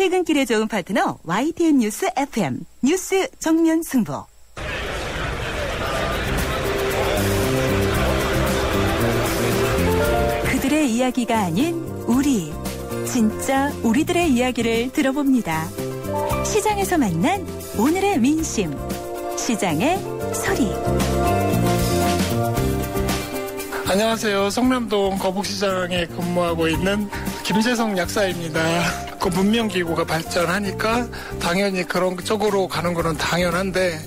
퇴근길에 좋은 파트너 YTN 뉴스 FM 뉴스 정면 승부. 그들의 이야기가 아닌 우리, 진짜 우리들의 이야기를 들어봅니다. 시장에서 만난 오늘의 민심, 시장의 소리. 안녕하세요. 성남동 거북시장에 근무하고 있는 김재성 약사입니다. 그 문명기구가 발전하니까 당연히 그런 쪽으로 가는 거는 당연한데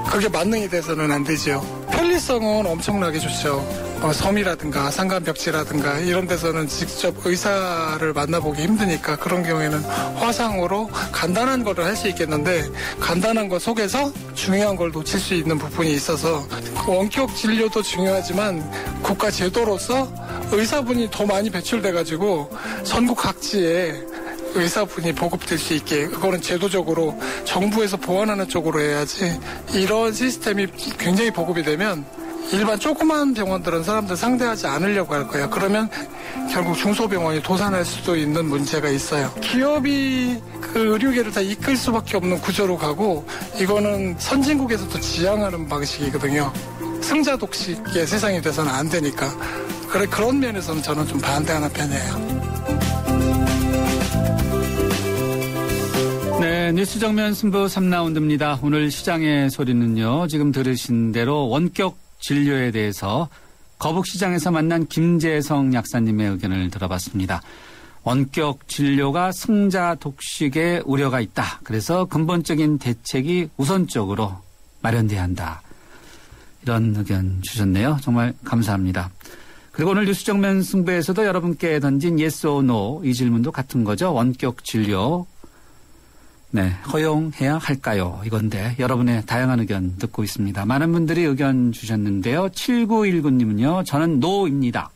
그게 만능이 돼서는 안 되죠. 편리성은 엄청나게 좋죠. 섬이라든가 산간벽지라든가 이런 데서는 직접 의사를 만나보기 힘드니까 그런 경우에는 화상으로 간단한 거를 할 수 있겠는데 간단한 거 속에서 중요한 걸 놓칠 수 있는 부분이 있어서 원격 진료도 중요하지만 국가 제도로서 의사분이 더 많이 배출돼가지고 전국 각지에 의사분이 보급될 수 있게 그거는 제도적으로 정부에서 보완하는 쪽으로 해야지 이런 시스템이 굉장히 보급이 되면 일반 조그만 병원들은 사람들 상대하지 않으려고 할 거예요. 그러면 결국 중소병원이 도산할 수도 있는 문제가 있어요. 기업이 그 의료계를 다 이끌 수밖에 없는 구조로 가고 이거는 선진국에서도 지향하는 방식이거든요. 승자 독식의 세상이 돼서는 안 되니까. 그런 면에서는 저는 좀 반대하는 편이에요. 네, 뉴스 정면 승부 3라운드입니다. 오늘 시장의 소리는요. 지금 들으신 대로 원격 진료에 대해서 거북시장에서 만난 김재성 약사님의 의견을 들어봤습니다. 원격 진료가 승자 독식의 우려가 있다. 그래서 근본적인 대책이 우선적으로 마련돼야 한다. 이런 의견 주셨네요. 정말 감사합니다. 그리고 오늘 뉴스 정면 승부에서도 여러분께 던진 yes or no 이 질문도 같은 거죠. 원격 진료 네, 허용해야 할까요? 이건데 여러분의 다양한 의견 듣고 있습니다. 많은 분들이 의견 주셨는데요. 7919님은요. 저는 노입니다.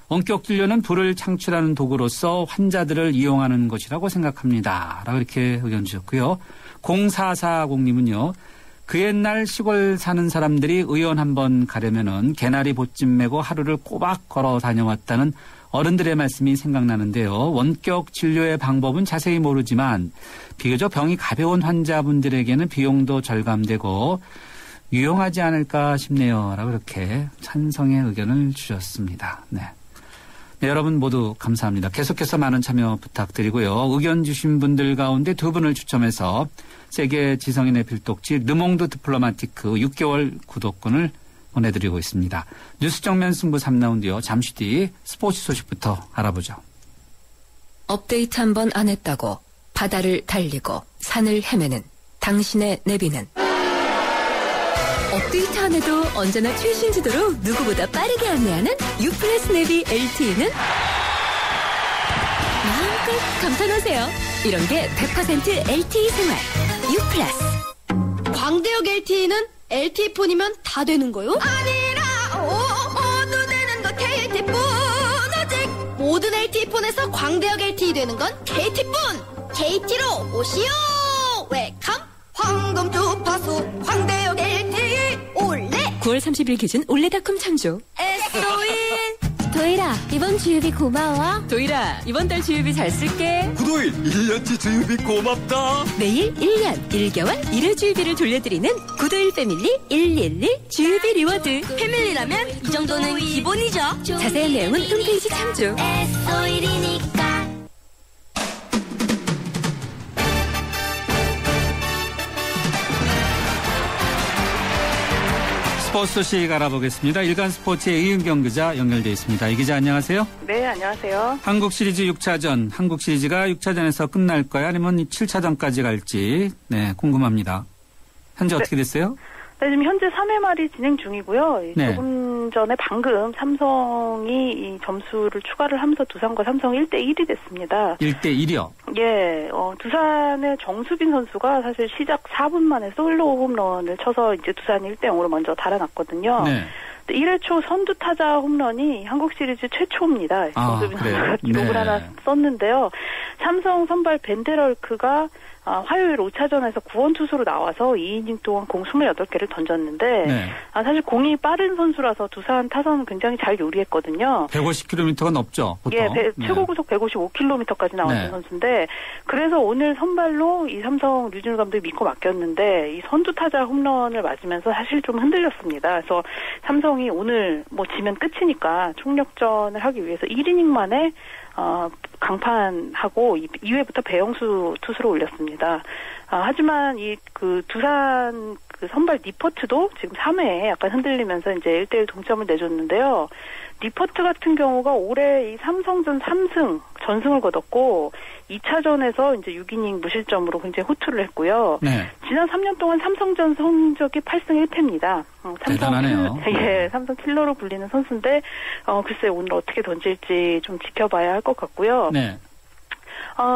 원격 진료는 부를 창출하는 도구로서 환자들을 이용하는 것이라고 생각합니다. 라고 이렇게 의견 주셨고요. 0440님은요. 그 옛날 시골 사는 사람들이 의원 한번 가려면은 개나리 보찜 메고 하루를 꼬박 걸어 다녀왔다는 어른들의 말씀이 생각나는데요. 원격 진료의 방법은 자세히 모르지만 비교적 병이 가벼운 환자분들에게는 비용도 절감되고 유용하지 않을까 싶네요. 라고 이렇게 찬성의 의견을 주셨습니다. 네. 네, 여러분 모두 감사합니다. 계속해서 많은 참여 부탁드리고요. 의견 주신 분들 가운데 두 분을 추첨해서 세계 지성인의 필독지 르몽드 디플로마티크 6개월 구독권을 보내드리고 있습니다. 뉴스 정면 승부 3라운드요. 잠시 뒤 스포츠 소식부터 알아보죠. 업데이트 한 번 안 했다고 바다를 달리고 산을 헤매는 당신의 내비는 업데이트 안 해도 언제나 최신 지도로 누구보다 빠르게 안내하는 U+ 내비 LTE는 마음껏 감탄하세요. 이런 게 100% LTE 생활 U+. 광대역 LTE는 LTE폰이면 다 되는 거요? 아니라 모두 되는 거 KT폰 오직 모든 LTE폰에서 광대역 LTE 되는 건 KT뿐. KT로 오시오 웰컴 황금 주파수 광대역 LTE 올레 9월 30일 기준 올레닷컴 참조. SO인 도일아, 이번 주유비 고마워. 도일아, 이번 달 주유비 잘 쓸게. 구도일 1년치 주유비 고맙다. 매일 1년 1개월 1회 주유비를 돌려드리는 구도일 패밀리 111 주유비 리워드. 패밀리라면 이 정도는 기본이죠. 자세한 내용은 홈페이지 참조. SO일이니까. 스포츠 소식 알아보겠습니다. 일간 스포츠의 이은경 기자 연결되어 있습니다. 이 기자 안녕하세요. 네, 안녕하세요. 한국 시리즈 6차전, 한국 시리즈가 6차전에서 끝날까요? 아니면 7차전까지 갈지 네, 궁금합니다. 현재 어떻게 됐어요? 네, 지금 현재 3회 말이 진행 중이고요. 네. 조금 전에 방금 삼성이 이 점수를 추가를 하면서 두산과 삼성 1대1이 됐습니다. 1대1이요? 예, 두산의 정수빈 선수가 사실 시작 4분 만에 솔로 홈런을 쳐서 이제 두산이 1대0으로 먼저 달아났거든요. 네. 1회 초 선두 타자 홈런이 한국 시리즈 최초입니다. 정수빈 선수가 기록을 네. 하나 썼는데요. 삼성 선발 벤데럴크가 화요일 5차전에서 구원 투수로 나와서 2이닝 동안 공 28개를 던졌는데 네. 사실 공이 빠른 선수라서 두산 타선은 굉장히 잘 요리했거든요. 150km가 넘죠, 보통. 예, 최고 구속 155km까지 나왔던 선수인데 그래서 오늘 선발로 이 삼성 류진우 감독이 믿고 맡겼는데 이 선두 타자 홈런을 맞으면서 사실 좀 흔들렸습니다. 그래서 삼성이 오늘 뭐 지면 끝이니까 총력전을 하기 위해서 1이닝 만에 강판하고 2회부터 배영수 투수로 올렸습니다. 하지만 그 두산 그 선발 니퍼트도 지금 3회에 약간 흔들리면서 이제 1대1 동점을 내줬는데요. 니퍼트 같은 경우가 올해 이 삼성전 3승 전승을 거뒀고 2차전에서 이제 6이닝 무실점으로 굉장히 호투를 했고요. 네. 지난 3년 동안 삼성전 성적이 8승 1패입니다. 대단하네요. 예, 삼성 킬러로 불리는 선수인데 글쎄 오늘 어떻게 던질지 좀 지켜봐야 할 것 같고요. 네.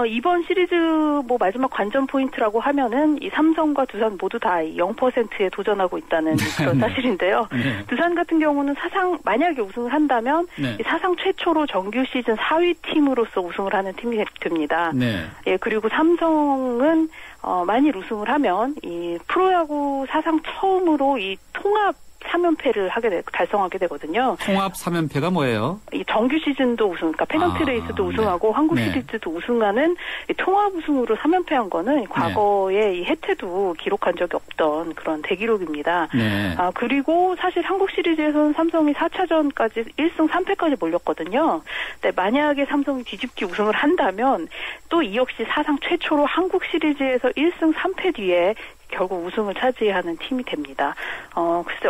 이번 시리즈 뭐 마지막 관전 포인트라고 하면은 이 삼성과 두산 모두 다 0%에 도전하고 있다는 그런 사실인데요. 네. 두산 같은 경우는 만약에 우승을 한다면 네. 이 사상 최초로 정규 시즌 4위 팀으로서 우승을 하는 팀이 됩니다. 네. 예, 그리고 삼성은 만일 우승을 하면 이 프로야구 사상 처음으로 이 통합 3연패를 달성하게 되거든요. 통합 3연패가 뭐예요? 이 정규 시즌도 우승, 그러니까 페넌트 레이스도 우승하고 네. 한국 네. 시리즈도 우승하는 이 통합 우승으로 3연패한 거는 과거에 이 해태도 기록한 적이 없던 그런 대기록입니다. 네. 그리고 사실 한국 시리즈에서는 삼성이 4차전까지 1승 3패까지 몰렸거든요. 근데 만약에 삼성이 뒤집기 우승을 한다면 또 이 역시 사상 최초로 한국 시리즈에서 1승 3패 뒤에 결국 우승을 차지하는 팀이 됩니다. 글쎄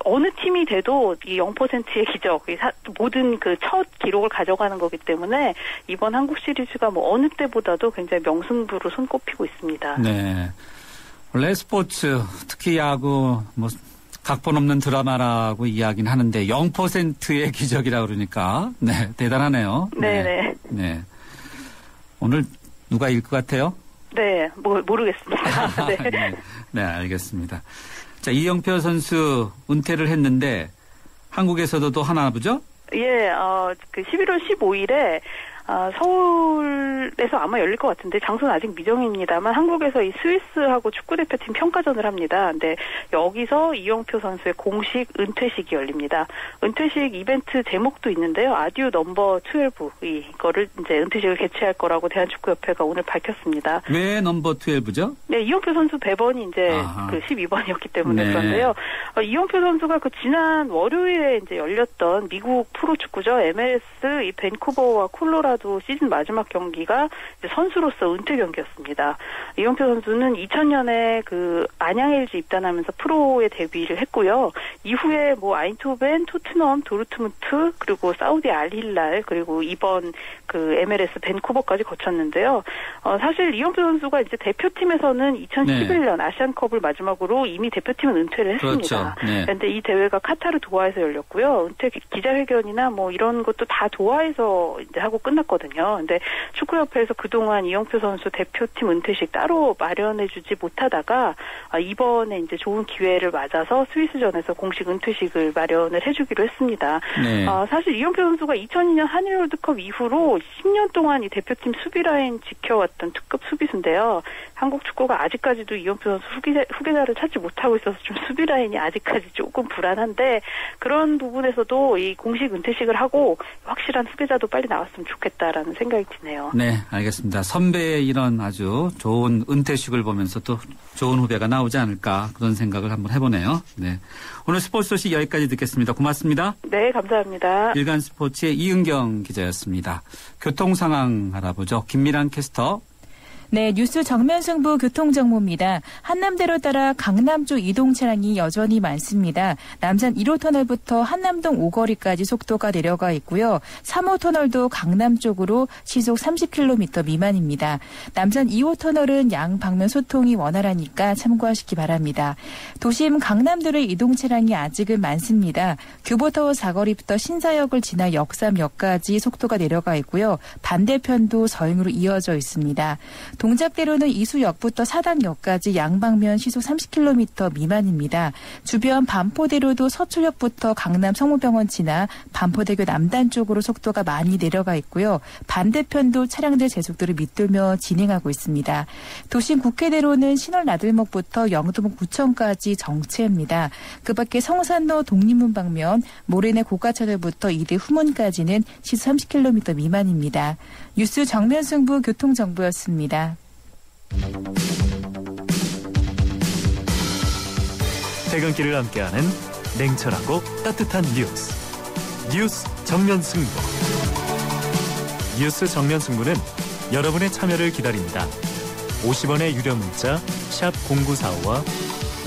어느 팀이 돼도 이 0%의 기적, 모든 그 첫 기록을 가져가는 거기 때문에 이번 한국 시리즈가 뭐 어느 때보다도 굉장히 명승부로 손꼽히고 있습니다. 네. 원래 스포츠, 특히 야구, 뭐 각본 없는 드라마라고 이야기는 하는데 0%의 기적이라고 그러니까 네, 대단하네요. 네네. 네. 오늘 누가 이길 것 같아요? 네, 모르겠습니다. 네. 네. 네, 알겠습니다. 자, 이영표 선수 은퇴를 했는데 한국에서도 또 하나 보죠? 예, 그 11월 15일에 서울에서 아마 열릴 것 같은데 장소는 아직 미정입니다만 한국에서 이 스위스하고 축구대표팀 평가전을 합니다. 근데 여기서 이영표 선수의 공식 은퇴식이 열립니다. 은퇴식 이벤트 제목도 있는데요. 아듀 넘버 12 이거를 이제 은퇴식을 개최할 거라고 대한축구협회가 오늘 밝혔습니다. 왜 넘버 12죠? 네, 이영표 선수 배번이 이제 그 12번이었기 때문에 네. 그런데요. 이영표 선수가 그 지난 월요일에 이제 열렸던 미국 프로축구죠. MLS 이 밴쿠버와 콜로라도 시즌 마지막 경기가 이제 선수로서 은퇴 경기였습니다. 이영표 선수는 2000년에 그 안양 LG 입단하면서 프로에 데뷔를 했고요. 이후에 뭐 아인토벤, 토트넘, 도르트문트 그리고 사우디 알힐랄 그리고 이번 그 MLS 밴쿠버까지 거쳤는데요. 사실 이영표 선수가 이제 대표팀에서는 2011년 아시안컵을 마지막으로 이미 대표팀은 은퇴를 했습니다. 그렇죠. 네. 그런데 이 대회가 카타르 도하에서 열렸고요. 은퇴 기자회견이나 뭐 이런 것도 다 도하에서 이제 하고 끝났거든요. 근데 축구협회에서 그동안 이영표 선수 대표팀 은퇴식 따로 마련해주지 못하다가 이번에 이제 좋은 기회를 맞아서 스위스전에서 공식 은퇴식을 마련을 해주기로 했습니다. 네. 사실 이영표 선수가 2002년 한일 월드컵 이후로 10년 동안 이 대표팀 수비라인 지켜왔던 특급 수비수인데요. 한국 축구가 아직까지도 이영표 선수 후계자를 찾지 못하고 있어서 좀 수비라인이 아직까지 조금 불안한데 그런 부분에서도 이 공식 은퇴식을 하고 확실한 후계자도 빨리 나왔으면 좋겠다라는 생각이 드네요. 네, 알겠습니다. 선배의 이런 아주 좋은 은퇴식을 보면서 또 좋은 후배가 나오지 않을까 그런 생각을 한번 해보네요. 네, 오늘 스포츠 소식 여기까지 듣겠습니다. 고맙습니다. 네, 감사합니다. 일간 스포츠의 이은경 기자였습니다. 교통 상황 알아보죠. 김미란 캐스터. 네, 뉴스 정면 승부 교통정보입니다. 한남대로 따라 강남 쪽 이동 차량이 여전히 많습니다. 남산 1호 터널부터 한남동 오거리까지 속도가 내려가 있고요. 3호 터널도 강남 쪽으로 시속 30km 미만입니다. 남산 2호 터널은 양방면 소통이 원활하니까 참고하시기 바랍니다. 도심 강남대로 이동 차량이 아직은 많습니다. 교보타워 사거리부터 신사역을 지나 역삼역까지 속도가 내려가 있고요. 반대편도 서행으로 이어져 있습니다. 동작대로는 이수역부터 사당역까지 양방면 시속 30km 미만입니다. 주변 반포대로도 서초역부터 강남 성모병원 지나 반포대교 남단 쪽으로 속도가 많이 내려가 있고요. 반대편도 차량들 제속도를 밑돌며 진행하고 있습니다. 도심 국회대로는 신월 나들목부터 영도문 구청까지 정체입니다. 그 밖에 성산로 독립문 방면 모래내 고가차들부터 이대 후문까지는 시속 30km 미만입니다. 뉴스 정면승부 교통정보였습니다. 퇴근길을 함께하는 냉철하고 따뜻한 뉴스 정면승부. 뉴스 정면승부는 여러분의 참여를 기다립니다. 50원의 유료 문자 샵 0945와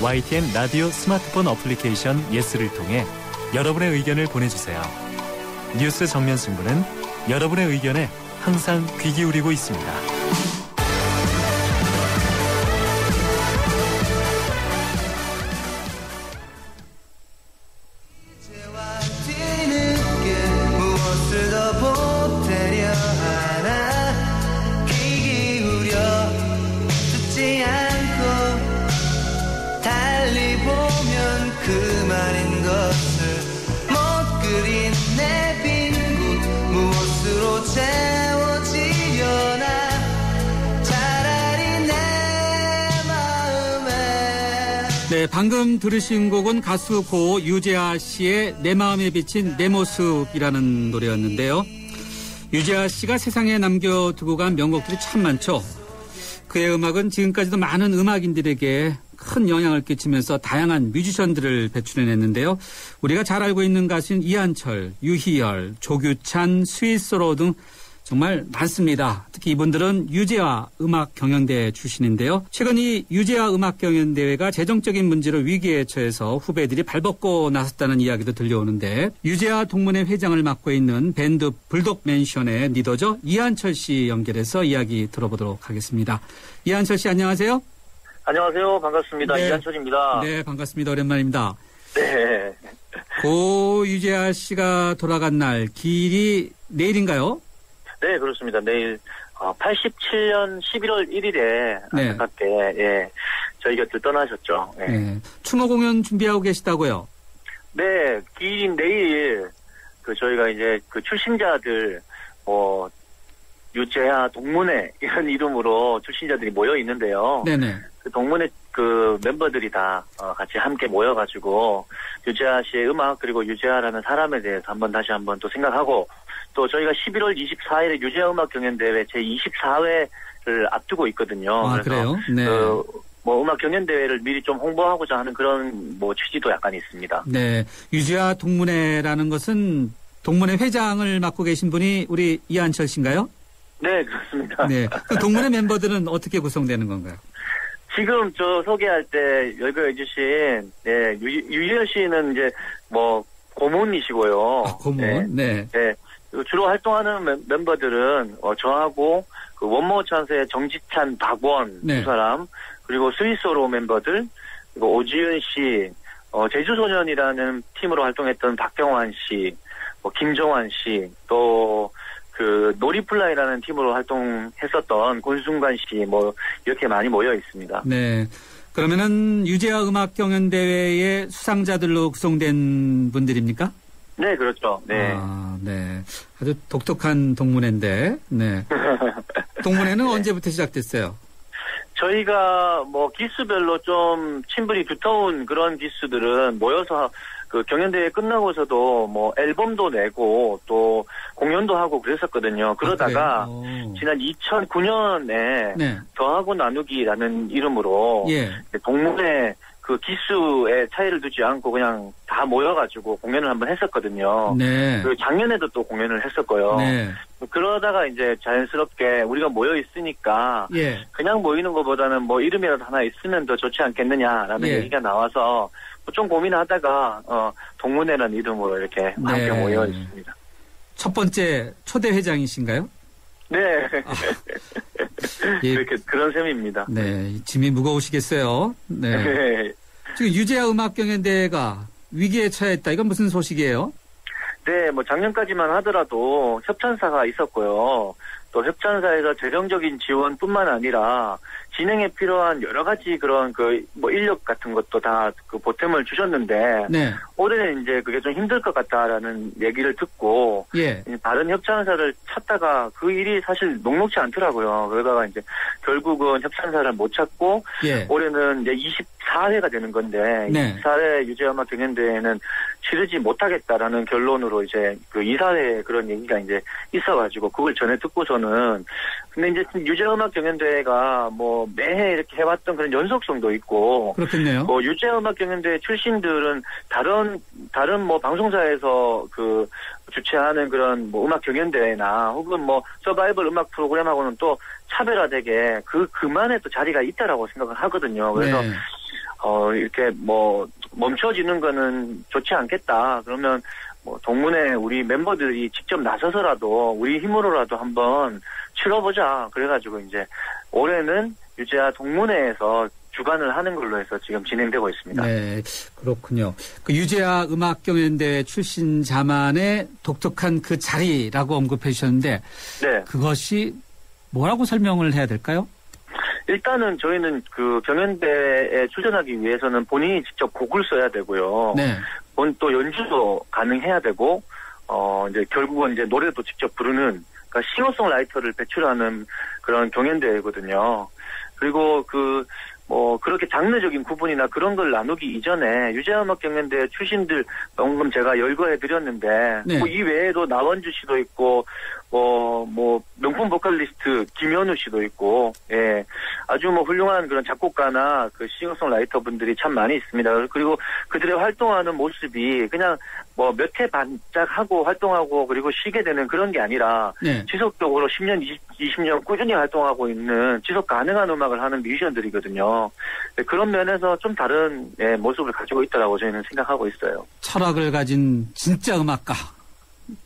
YTN 라디오 스마트폰 어플리케이션 예스를 통해 여러분의 의견을 보내주세요. 뉴스 정면승부는 여러분의 의견에 항상 귀 기울이고 있습니다. 네, 방금 들으신 곡은 가수 고 유재하 씨의 내 마음에 비친 내 모습이라는 노래였는데요. 유재하 씨가 세상에 남겨두고 간 명곡들이 참 많죠. 그의 음악은 지금까지도 많은 음악인들에게 큰 영향을 끼치면서 다양한 뮤지션들을 배출해냈는데요. 우리가 잘 알고 있는 가수인 이한철, 유희열, 조규찬, 스위스로 등 정말 많습니다. 특히 이분들은 유재하 음악경연대회 출신인데요. 최근 이 유재하 음악경연대회가 재정적인 문제로 위기에 처해서 후배들이 발벗고 나섰다는 이야기도 들려오는데 유재하 동문회 회장을 맡고 있는 밴드 불독맨션의 리더죠. 이한철 씨 연결해서 이야기 들어보도록 하겠습니다. 이한철 씨 안녕하세요. 안녕하세요. 반갑습니다. 네. 이한철입니다. 네, 반갑습니다. 오랜만입니다. 네. 고 유재하 씨가 돌아간 날 기일이 내일인가요? 네, 그렇습니다. 내일 87년 11월 1일에 네. 안타깝게 예, 저희 곁을 떠나셨죠. 예. 네. 추모 공연 준비하고 계시다고요? 네, 기일인 내일 저희가 이제 출신자들 유재하 동문회 이런 이름으로 출신자들이 모여 있는데요. 네네. 그 동문회 멤버들이 다 같이 함께 모여가지고 유재하 씨의 음악 그리고 유재하라는 사람에 대해서 다시 한번 또 생각하고 또 저희가 11월 24일에 유재하 음악 경연대회 제24회를 앞두고 있거든요. 아, 그래서 그래요? 네. 음악 경연대회를 미리 좀 홍보하고자 하는 그런 취지도 약간 있습니다. 네. 유재하 동문회라는 것은 동문회 회장을 맡고 계신 분이 우리 이한철 씨인가요? 네, 그렇습니다. 네. 그 동문회 멤버들은 어떻게 구성되는 건가요? 지금 소개할 때 여기에 해주신, 네, 유희열 씨는 이제 고문이시고요. 아, 고문? 네. 네. 주로 활동하는 멤버들은 저하고 원모 찬스의 정지찬, 박원 네. 두 사람 그리고 스위스로 멤버들 그리고 오지윤 씨, 제주소년이라는 팀으로 활동했던 박경환 씨, 김정환 씨, 또 놀이플라이라는 팀으로 활동했었던 권순관 씨 이렇게 많이 모여 있습니다. 네. 그러면은 유재하 음악경연대회의 수상자들로 구성된 분들입니까? 네, 그렇죠. 네. 아, 네. 아주 독특한 동문회인데, 네. 동문회는 네. 언제부터 시작됐어요? 저희가 기수별로 좀 친분이 두터운 그런 기수들은 모여서 경연대회 끝나고서도 앨범도 내고 또 공연도 하고 그랬었거든요. 그러다가 지난 2009년에 네. 더하고 나누기라는 이름으로 예. 동문회 기수의 차이를 두지 않고 그냥 다 모여가지고 공연을 한번 했었거든요. 네. 작년에도 또 공연을 했었고요. 네. 그러다가 이제 자연스럽게 우리가 모여 있으니까 예. 그냥 모이는 것보다는 이름이라도 하나 있으면 더 좋지 않겠느냐라는 예. 얘기가 나와서 좀 고민하다가 동문회라는 이름으로 이렇게 함께 네. 모여 있습니다. 첫 번째 초대 회장이신가요? 네. 예. 그런 셈입니다. 네. 짐이 무거우시겠어요. 네. 네. 지금 유재하 음악경연대회가 위기에 처했다. 이건 무슨 소식이에요? 네, 작년까지만 하더라도 협찬사가 있었고요. 또 협찬사에서 재정적인 지원뿐만 아니라 진행에 필요한 여러 가지 그런 인력 같은 것도 다 보탬을 주셨는데 네. 올해는 이제 그게 좀 힘들 것 같다라는 얘기를 듣고 예. 다른 협찬사를 찾다가 그 일이 사실 녹록지 않더라고요. 그러다가 이제 결국은 협찬사를 못 찾고 예. 올해는 이제 24회가 되는 건데 네. 24회 유재음악 경연대회는 치르지 못하겠다라는 결론으로 이제 그 이사회에 그런 얘기가 이제 있어가지고 그걸 전에 듣고서는 근데 이제 유재음악 경연대회가 뭐 매해 이렇게 해왔던 그런 연속성도 있고 그렇겠네요. 뭐 유재음악 경연대회 출신들은 다른 뭐 방송사에서 그 주최하는 그런 뭐 음악 경연대회나 혹은 뭐 서바이벌 음악 프로그램하고는 또 차별화되게 그만의 또 자리가 있다라고 생각을 하거든요. 그래서 네. 이렇게 뭐 멈춰지는 거는 좋지 않겠다. 그러면 뭐 동문회 우리 멤버들이 직접 나서서라도 우리 힘으로라도 한번 치러보자. 그래가지고 이제 올해는 유재하 동문회에서 주관을 하는 걸로 해서 지금 진행되고 있습니다. 네, 그렇군요. 그 유재하 음악경연대회 출신자만의 독특한 그 자리라고 언급해 주셨는데 네. 그것이 뭐라고 설명을 해야 될까요? 일단은 저희는 그 경연대회에 출전하기 위해서는 본인이 직접 곡을 써야 되고요. 네. 또 연주도 가능해야 되고, 이제 결국은 이제 노래도 직접 부르는, 그러니까 싱어송라이터를 배출하는 그런 경연대회거든요. 그리고 그렇게 장르적인 구분이나 그런 걸 나누기 이전에 유재하음악 경연대회 출신들 방금 제가 열거해드렸는데, 네. 이 외에도 나원주 씨도 있고, 명품 보컬리스트 김현우 씨도 있고, 예. 아주 뭐 훌륭한 그런 작곡가나 그 싱어송라이터 분들이 참 많이 있습니다. 그리고 그들의 활동하는 모습이 그냥 뭐 몇 해 반짝하고 활동하고 그리고 쉬게 되는 그런 게 아니라 네. 지속적으로 10년, 20년 꾸준히 활동하고 있는 지속 가능한 음악을 하는 뮤지션들이거든요. 그런 면에서 좀 다른 모습을 가지고 있다라고 저희는 생각하고 있어요. 철학을 가진 진짜 음악가.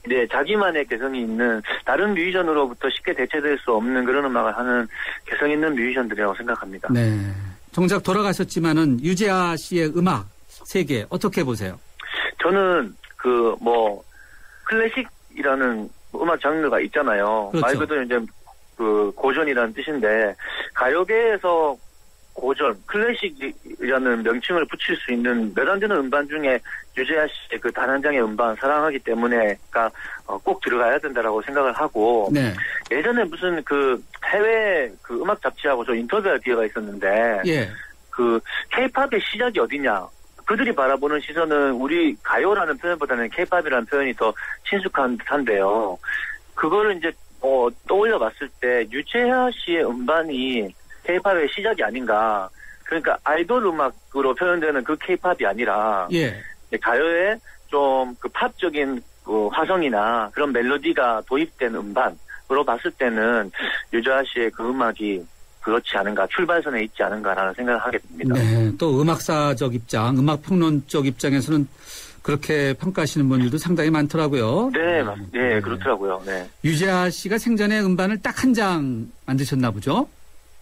네, 자기만의 개성이 있는 다른 뮤지션으로부터 쉽게 대체될 수 없는 그런 음악을 하는 개성 있는 뮤지션들이라고 생각합니다. 네. 정작 돌아가셨지만은 유재하 씨의 음악 세계 어떻게 보세요? 저는 클래식이라는 음악 장르가 있잖아요. 그렇죠. 말 그대로 이제 고전이라는 뜻인데 가요계에서 고전, 클래식이라는 명칭을 붙일 수 있는 몇 안 되는 음반 중에 유재하 씨의 그 단 한 장의 음반 사랑하기 때문에가 꼭 들어가야 된다라고 생각을 하고 네. 예전에 무슨 해외 음악 잡지하고 저 인터뷰할 기회가 있었는데 예. K-팝의 시작이 어디냐? 그들이 바라보는 시선은 우리 가요라는 표현보다는 K-팝이라는 표현이 더 친숙한 듯한데요. 그거를 이제 떠올려 봤을 때 유재하 씨의 음반이 K-팝의 시작이 아닌가. 그러니까 아이돌 음악으로 표현되는 그 K-팝이 아니라 예. 가요에 좀 팝적인 화성이나 그런 멜로디가 도입된 음반으로 봤을 때는 유재하 씨의 그 음악이 그렇지 않은가, 출발선에 있지 않은가라는 생각을 하게 됩니다. 네, 또 음악사적 입장, 음악평론적 입장에서는 그렇게 평가하시는 분들도 상당히 많더라고요. 네, 네, 그렇더라고요. 네. 유재하 씨가 생전에 음반을 딱 한 장 만드셨나 보죠?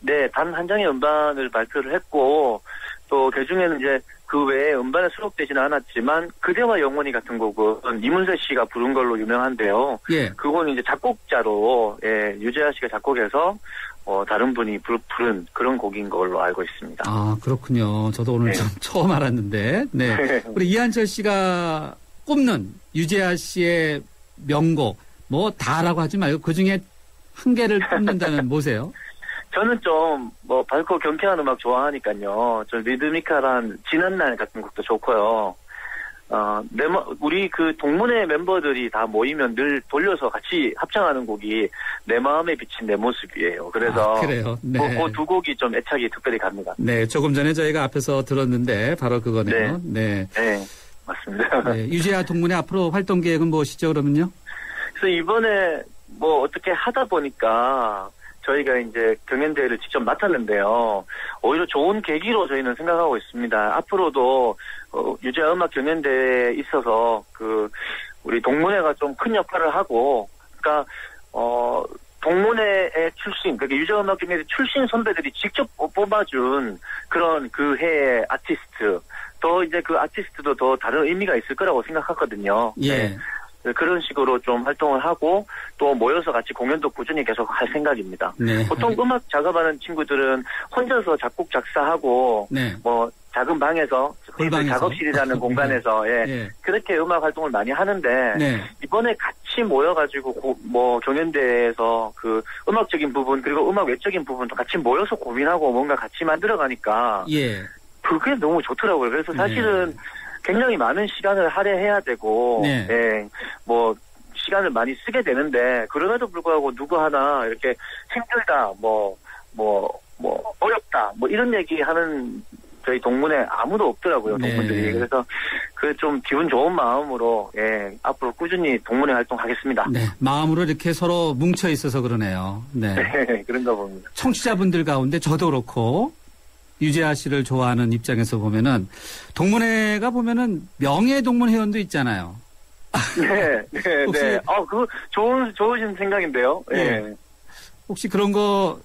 네, 단 한 장의 음반을 발표를 했고, 또 그중에는 이제 그 외에 음반에 수록되지는 않았지만 그대와 영원히 같은 곡은 이문세 씨가 부른 걸로 유명한데요. 예. 그건 이제 작곡자로 유재하 씨가 작곡해서 다른 분이 부른 그런 곡인 걸로 알고 있습니다. 아, 그렇군요. 저도 오늘 좀 처음 알았는데. 네. 우리 이한철 씨가 꼽는 유재하 씨의 명곡, 다라고 하지 말고 그 중에 한 개를 꼽는다면 뭐세요? 저는 좀 밝고 경쾌한 음악 좋아하니까요. 좀 리드미컬한 지난날 같은 곡도 좋고요. 우리 동문회 멤버들이 다 모이면 늘 돌려서 같이 합창하는 곡이 내 마음에 비친 내 모습이에요. 그래서 그래요. 네. 그 두 곡이 좀 애착이 특별히 갑니다. 네, 조금 전에 저희가 앞에서 들었는데 바로 그거네요. 네, 맞습니다. 네, 유재하 동문회 앞으로 활동 계획은 무엇이죠, 그러면요? 그래서 이번에 어떻게 하다 보니까 저희가 이제 경연대회를 직접 맡았는데요. 오히려 좋은 계기로 저희는 생각하고 있습니다. 앞으로도 유재하 음악 경연대회에 있어서 우리 동문회가 좀 큰 역할을 하고, 그러니까 동문회의 출신, 그러니까 유재하 음악 경연대 출신 선배들이 직접 뽑아준 그런 그 해의 아티스트, 또 이제 그 아티스트도 더 다른 의미가 있을 거라고 생각하거든요. 예. 네. 그런 식으로 좀 활동을 하고 또 모여서 같이 공연도 꾸준히 계속 할 생각입니다. 네. 보통 음악 작업하는 친구들은 혼자서 작곡 작사하고 네. 뭐 작은 방에서 작업실이라는 공간에서 예, 그렇게 음악 활동을 많이 하는데 네. 이번에 같이 모여가지고 뭐 경연대회에서 그 음악적인 부분 그리고 음악 외적인 부분도 같이 모여서 고민하고 뭔가 같이 만들어가니까 예. 그게 너무 좋더라고요. 그래서 사실은 굉장히 많은 시간을 할애해야 되고 예, 뭐 시간을 많이 쓰게 되는데 그럼에도 불구하고 누구 하나 이렇게 힘들다 뭐 어렵다 뭐 이런 얘기하는 저희 동문회 아무도 없더라고요. 동문들이. 그래서 그 좀 기분 좋은 마음으로 예, 앞으로 꾸준히 동문회 활동하겠습니다. 네, 마음으로 이렇게 서로 뭉쳐 있어서 그러네요. 네. 네, 그런가 봅니다. 청취자분들 가운데 저도 그렇고 유재하 씨를 좋아하는 입장에서 보면은 동문회가 보면은 명예 동문 회원도 있잖아요. 네, 네, 혹시, 네. 그거 좋으신 생각인데요. 네. 혹시 그런 거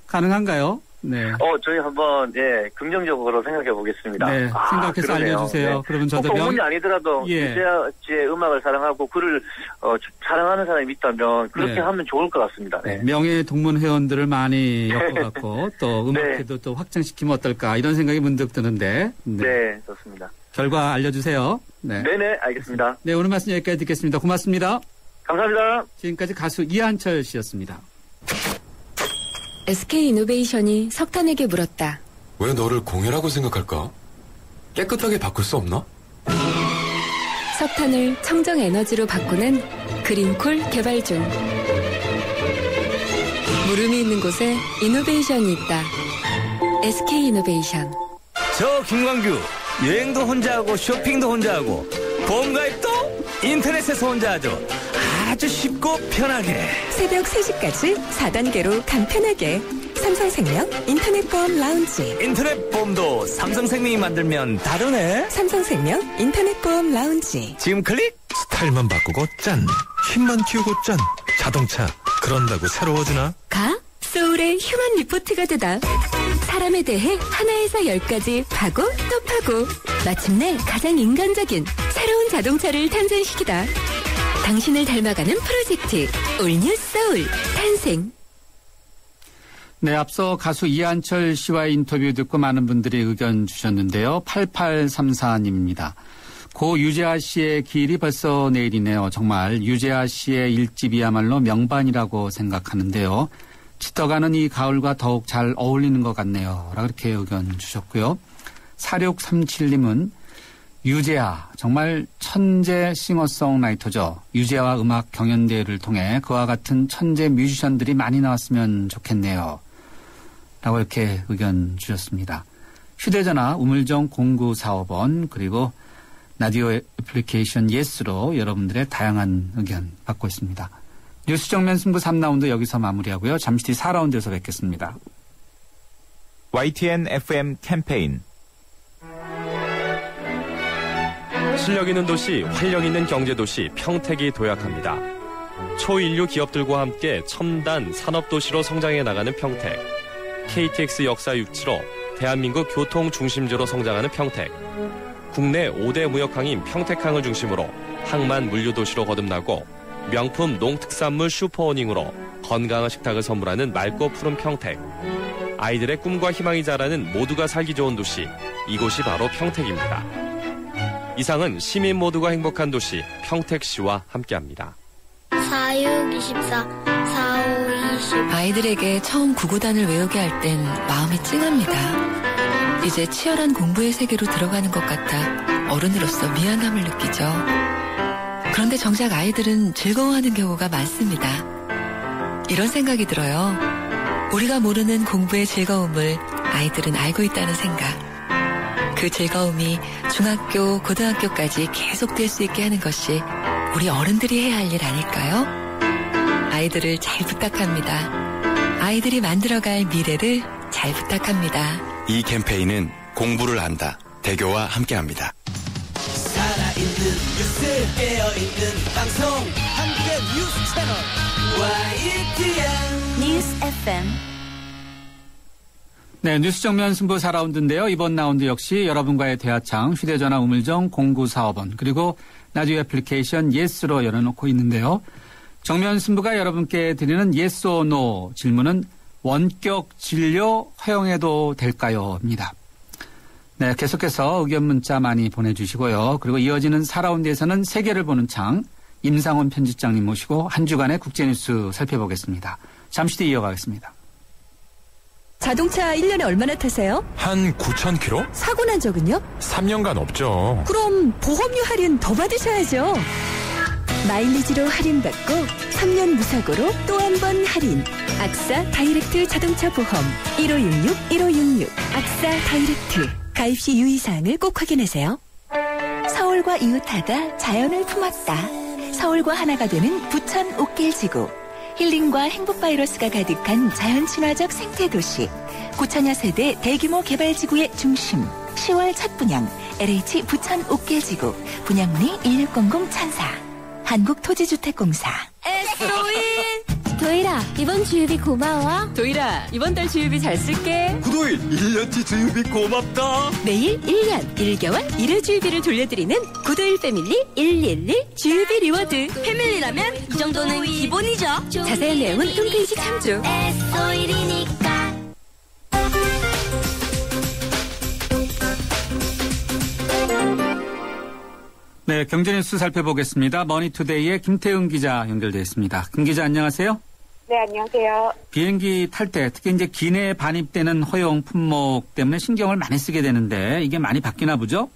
가능한가요? 네. 저희 한번 예 긍정적으로 생각해 보겠습니다. 네, 생각해서 알려주세요. 네. 그러면 저도 동문이 아니더라도 유재하 씨의 음악을 사랑하고 그를 사랑하는 사람이 있다면 그렇게 하면 좋을 것 같습니다. 네. 명예 동문 회원들을 많이 엮어갖고 또 음악회도 또 확장시키면 어떨까 이런 생각이 문득 드는데. 네, 좋습니다. 결과 알려주세요. 네. 네네, 알겠습니다. 네, 오늘 말씀 여기까지 듣겠습니다. 고맙습니다. 감사합니다. 지금까지 가수 이한철 씨였습니다. SK이노베이션이 석탄에게 물었다. 왜 너를 공해라고 생각할까? 깨끗하게 바꿀 수 없나? 석탄을 청정에너지로 바꾸는 그린콜 개발 중. 물음이 있는 곳에 이노베이션이 있다. SK이노베이션. 저 김광규 여행도 혼자 하고 쇼핑도 혼자 하고 보험가입도 인터넷에서 혼자 하죠. 아주 쉽고 편하게. 새벽 3시까지 4단계로 간편하게. 삼성생명 인터넷보험 라운지. 인터넷 보험도 삼성생명이 만들면 다르네. 삼성생명 인터넷보험 라운지. 지금 클릭. 스타일만 바꾸고 짠. 힘만 키우고 짠. 자동차 그런다고 새로워지나? 가 소울의 휴먼 리포트가 되다. 사람에 대해 하나에서 10까지 파고 또 파고 마침내 가장 인간적인 새로운 자동차를 탄생시키다. 당신을 닮아가는 프로젝트 올뉴 소울 탄생. 네, 앞서 가수 이한철 씨와의 인터뷰 듣고 많은 분들이 의견 주셨는데요. 8834님입니다. 고 유재하 씨의 기일이 벌써 내일이네요. 정말 유재하 씨의 일집이야말로 명반이라고 생각하는데요. 짙어가는 이 가을과 더욱 잘 어울리는 것 같네요. 라고 이렇게 의견 주셨고요. 4637님은 유재하 정말 천재 싱어송라이터죠. 유재하 음악 경연대회를 통해 그와 같은 천재 뮤지션들이 많이 나왔으면 좋겠네요. 라고 이렇게 의견 주셨습니다. 휴대전화 우물정 0945번 그리고 라디오 애플리케이션 예스로 여러분들의 다양한 의견 받고 있습니다. 뉴스 정면 승부 3라운드 여기서 마무리하고요. 잠시 뒤 4라운드에서 뵙겠습니다. YTN FM 캠페인 실력 있는 도시, 활력 있는 경제도시 평택이 도약합니다. 초인류 기업들과 함께 첨단 산업도시로 성장해 나가는 평택. KTX 역사 유치로 대한민국 교통 중심지로 성장하는 평택. 국내 5대 무역항인 평택항을 중심으로 항만 물류도시로 거듭나고 명품 농특산물 슈퍼어닝으로 건강한 식탁을 선물하는 맑고 푸른 평택. 아이들의 꿈과 희망이 자라는 모두가 살기 좋은 도시, 이곳이 바로 평택입니다. 이상은 시민 모두가 행복한 도시 평택시와 함께합니다. 4624 4520 아이들에게 처음 구구단을 외우게 할 땐 마음이 찡합니다. 이제 치열한 공부의 세계로 들어가는 것 같아 어른으로서 미안함을 느끼죠. 그런데 정작 아이들은 즐거워하는 경우가 많습니다. 이런 생각이 들어요. 우리가 모르는 공부의 즐거움을 아이들은 알고 있다는 생각. 그 즐거움이 중학교, 고등학교까지 계속될 수 있게 하는 것이 우리 어른들이 해야 할 일 아닐까요? 아이들을 잘 부탁합니다. 아이들이 만들어갈 미래를 잘 부탁합니다. 이 캠페인은 공부를 한다. 대교와 함께합니다. 살아있는 뉴스 깨어있는 방송 한국의 뉴스 채널 YTN 뉴스 FM. 네, 뉴스 정면 승부 4라운드인데요. 이번 라운드 역시 여러분과의 대화창 휴대전화 우물정 0945번 그리고 라디오 애플리케이션 예스로 열어놓고 있는데요. 정면 승부가 여러분께 드리는 yes or no 질문은 원격 진료 허용해도 될까요? 입니다. 네, 계속해서 의견 문자 많이 보내주시고요. 그리고 이어지는 4라운드에서는 세계를 보는 창 임상훈 편집장님 모시고 한 주간의 국제뉴스 살펴보겠습니다. 잠시 뒤에 이어가겠습니다. 자동차 1년에 얼마나 타세요? 한 9,000km? 사고 난 적은요? 3년간 없죠. 그럼 보험료 할인 더 받으셔야죠. 마일리지로 할인받고 3년 무사고로 또 한 번 할인. 악사 다이렉트 자동차 보험 1566-1566 악사 다이렉트. 가입 시 유의사항을 꼭 확인하세요. 서울과 이웃하다 자연을 품었다. 서울과 하나가 되는 부천 옥길지구. 힐링과 행복 바이러스가 가득한 자연 친화적 생태도시. 9천여 세대 대규모 개발지구의 중심. 10월 첫 분양 LH 부천 옥길지구. 분양문의 1600-1000. 한국토지주택공사. SO인! 도일아, 이번 주유비 고마워. 도일아, 이번 달 주유비 잘 쓸게. 구도일 1년치 주유비 고맙다. 매일 1년 1개월 1회 주유비를 돌려드리는 구도일 패밀리 111 주유비 리워드. 패밀리라면 이 정도는 기본이죠. 자세한 내용은 홈페이지 참조. SO일이니까. 네, 경제뉴스 살펴보겠습니다. 머니투데이의 김태훈 기자 연결되어 있습니다. 김 기자 안녕하세요. 네, 안녕하세요. 비행기 탈 때 특히 이제 기내에 반입되는 허용 품목 때문에 신경을 많이 쓰게 되는데 이게 많이 바뀌나 보죠?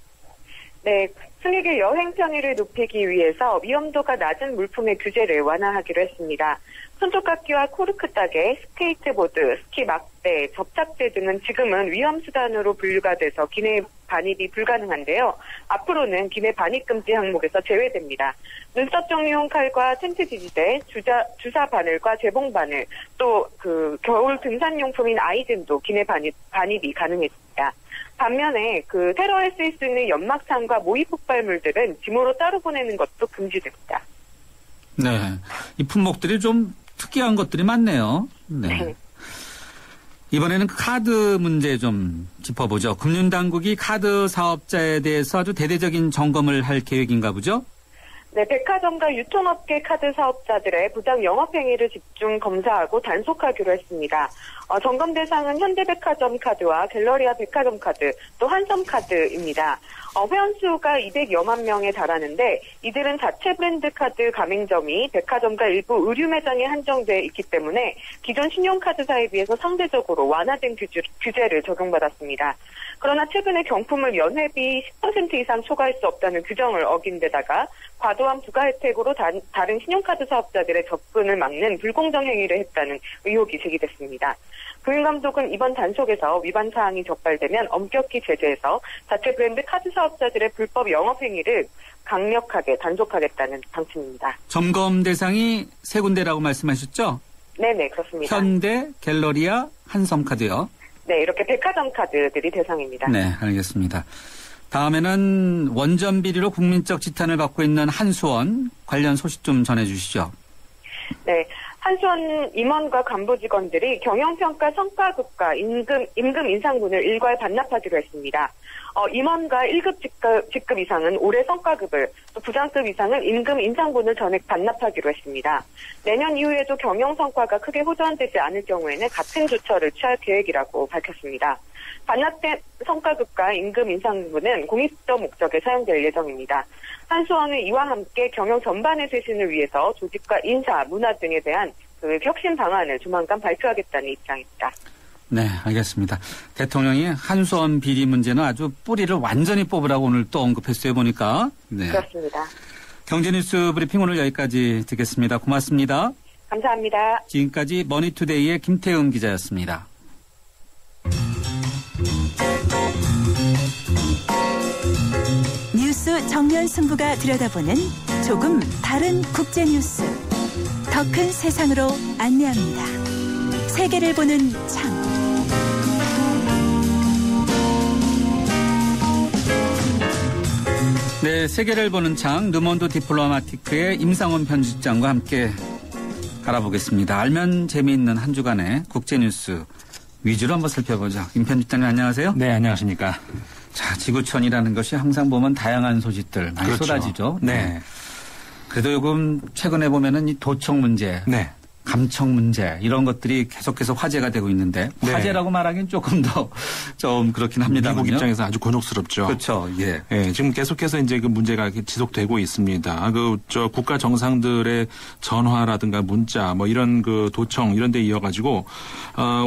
네, 승객의 여행 편의를 높이기 위해서 위험도가 낮은 물품의 규제를 완화하기로 했습니다. 손톱깎이와 코르크 따개, 스케이트보드, 스키 막대, 접착제 등은 지금은 위험수단으로 분류가 돼서 기내 반입이 불가능한데요. 앞으로는 기내 반입 금지 항목에서 제외됩니다. 눈썹 정리용 칼과 텐트 지지대, 주사 바늘과 재봉 바늘, 또 겨울 등산용품인 아이젠도 기내 반입이 가능했습니다. 반면에 테러에 쓰일 수 있는 연막탄과 모의 폭발물들은 짐으로 따로 보내는 것도 금지됩니다. 네, 이 품목들이 좀 특이한 것들이 많네요. 네. 이번에는 카드 문제 좀 짚어보죠. 금융당국이 카드 사업자에 대해서 아주 대대적인 점검을 할 계획인가 보죠? 네, 백화점과 유통업계 카드 사업자들의 부당 영업행위를 집중 검사하고 단속하기로 했습니다. 점검 대상은 현대백화점 카드와 갤러리아 백화점 카드, 또 한섬카드입니다. 회원수가 200여만 명에 달하는데 이들은 자체 브랜드 카드 가맹점이 백화점과 일부 의류 매장에 한정돼 있기 때문에 기존 신용카드사에 비해서 상대적으로 완화된 규제를 적용받았습니다. 그러나 최근에 경품을 연회비 10% 이상 초과할 수 없다는 규정을 어긴 데다가 과도한 부가 혜택으로 다른 신용카드 사업자들의 접근을 막는 불공정 행위를 했다는 의혹이 제기됐습니다. 금융감독은 이번 단속에서 위반 사항이 적발되면 엄격히 제재해서 자체 브랜드 카드 사업자들의 불법 영업 행위를 강력하게 단속하겠다는 방침입니다. 점검 대상이 세 군데라고 말씀하셨죠? 네네, 그렇습니다. 현대, 갤러리아, 한섬카드요. 네, 이렇게 백화점 카드들이 대상입니다. 네, 알겠습니다. 다음에는 원전 비리로 국민적 지탄을 받고 있는 한수원 관련 소식 좀 전해주시죠. 네, 한수원 임원과 간부 직원들이 경영평가 성과급과 임금 인상분을 일괄 반납하기로 했습니다. 임원과 1급 직급 이상은 올해 성과급을, 또 부장급 이상은 임금 인상분을 전액 반납하기로 했습니다. 내년 이후에도 경영 성과가 크게 호전되지 않을 경우에는 같은 조처를 취할 계획이라고 밝혔습니다. 반납된 성과급과 임금 인상분은 공익적 목적에 사용될 예정입니다. 한수원은 이와 함께 경영 전반의 쇄신을 위해서 조직과 인사, 문화 등에 대한 혁신 방안을 조만간 발표하겠다는 입장입니다. 네, 알겠습니다. 대통령이 한수원 비리 문제는 아주 뿌리를 완전히 뽑으라고 오늘 또 언급했어요, 보니까. 네. 그렇습니다. 경제뉴스 브리핑 오늘 여기까지 듣겠습니다. 고맙습니다. 감사합니다. 지금까지 머니투데이의 김태훈 기자였습니다. 뉴스 정면 승부가 들여다보는 조금 다른 국제뉴스. 더 큰 세상으로 안내합니다. 세계를 보는 창. 네, 세계를 보는 창 르몬드 디플로마티크의 임상훈 편집장과 함께 알아보겠습니다. 알면 재미있는 한 주간의 국제뉴스 위주로 한번 살펴보죠. 임 편집장님 안녕하세요. 네, 안녕하십니까. 자, 지구촌이라는 것이 항상 보면 다양한 소식들 많이 그렇죠. 쏟아지죠. 네. 그래도 요즘 최근에 보면은 이 도청 문제, 네. 감청 문제 이런 것들이 계속해서 화제가 되고 있는데 네. 화제라고 말하기는 조금 더 좀 그렇긴 합니다. 미국 입장에서 아주 곤혹스럽죠. 그렇죠. 예. 예, 지금 계속해서 이제 그 문제가 지속되고 있습니다. 국가 정상들의 전화라든가 문자 뭐 이런 그 도청 이런 데 이어가지고